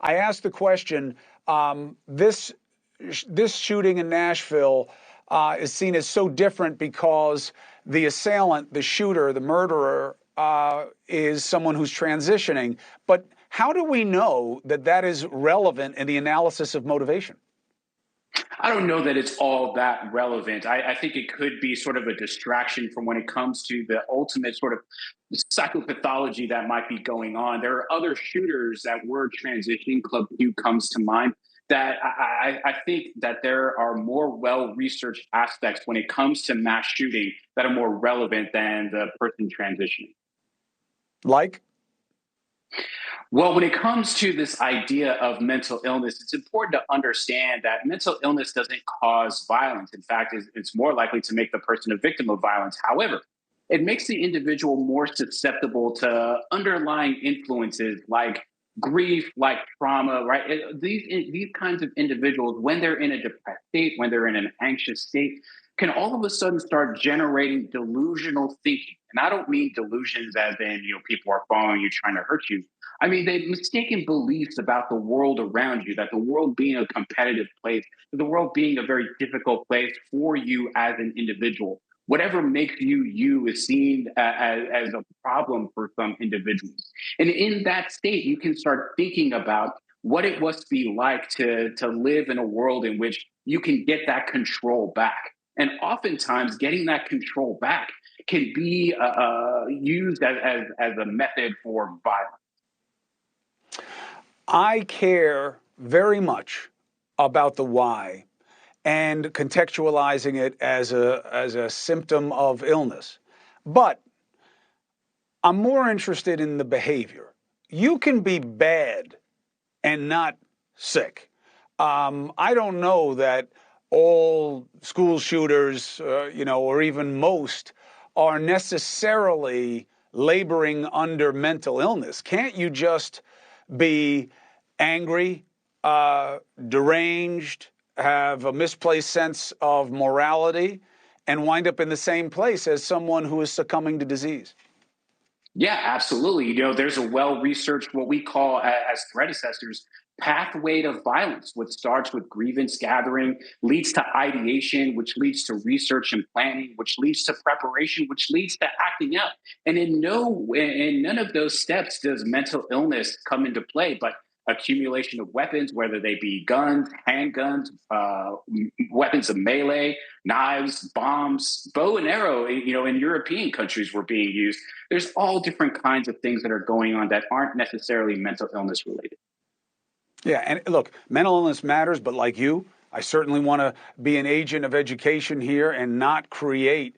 I asked the question, this shooting in Nashville is seen as so different because the assailant, the shooter, the murderer, is someone who's transitioning. But how do we know that that is relevant in the analysis of motivation? I don't know that it's all that relevant. I think it could be sort of a distraction from when it comes to the ultimate sort of psychopathology that might be going on. There are other shooters that were transitioning. Club Q comes to mind. That I think that there are more well-researched aspects when it comes to mass shooting that are more relevant than the person transitioning. Like? Well, when it comes to this idea of mental illness, it's important to understand that mental illness doesn't cause violence. In fact, it's more likely to make the person a victim of violence. However, it makes the individual more susceptible to underlying influences like grief, like trauma, right? These kinds of individuals, when they're in a depressed state, when they're in an anxious state, can all of a sudden start generating delusional thinking. And I don't mean delusions as in, people are following you, trying to hurt you. I mean, they mistaken beliefs about the world around you, that the world being a competitive place, the world being a very difficult place for you as an individual. Whatever makes you you is seen as a problem for some individuals. And in that state, you can start thinking about what it must be like to live in a world in which you can get that control back. And oftentimes, getting that control back can be used as a method for violence. I care very much about the why and contextualizing it as a symptom of illness. But I'm more interested in the behavior. You can be bad and not sick. I don't know that all school shooters, or even most, are necessarily laboring under mental illness. Can't you just be angry, deranged, have a misplaced sense of morality, and wind up in the same place as someone who is succumbing to disease? Yeah, absolutely. There's a well-researched, what we call as threat assessors, pathway to violence, which starts with grievance gathering, leads to ideation, which leads to research and planning, which leads to preparation, which leads to acting out. And in none of those steps does mental illness come into play, but accumulation of weapons, whether they be guns, handguns, weapons of melee, knives, bombs, bow and arrow, in European countries were being used. There's all different kinds of things that are going on that aren't necessarily mental illness related. Yeah, and look, mental illness matters, but like you, I certainly want to be an agent of education here and not create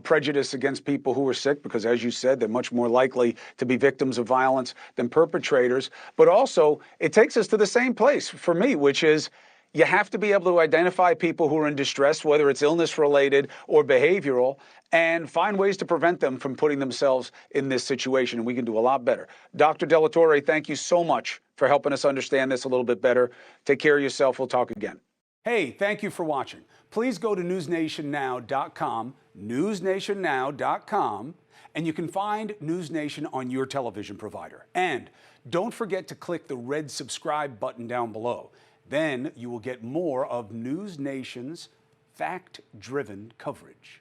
prejudice against people who are sick, because as you said, they're much more likely to be victims of violence than perpetrators. But also, it takes us to the same place for me, which is you have to be able to identify people who are in distress, whether it's illness related or behavioral, and find ways to prevent them from putting themselves in this situation. And we can do a lot better. Dr. Delatorre, thank you so much for helping us understand this a little bit better. Take care of yourself. We'll talk again. Hey, thank you for watching. Please go to newsnationnow.com, newsnationnow.com, and you can find NewsNation on your television provider. And don't forget to click the red subscribe button down below. Then you will get more of NewsNation's fact-driven coverage.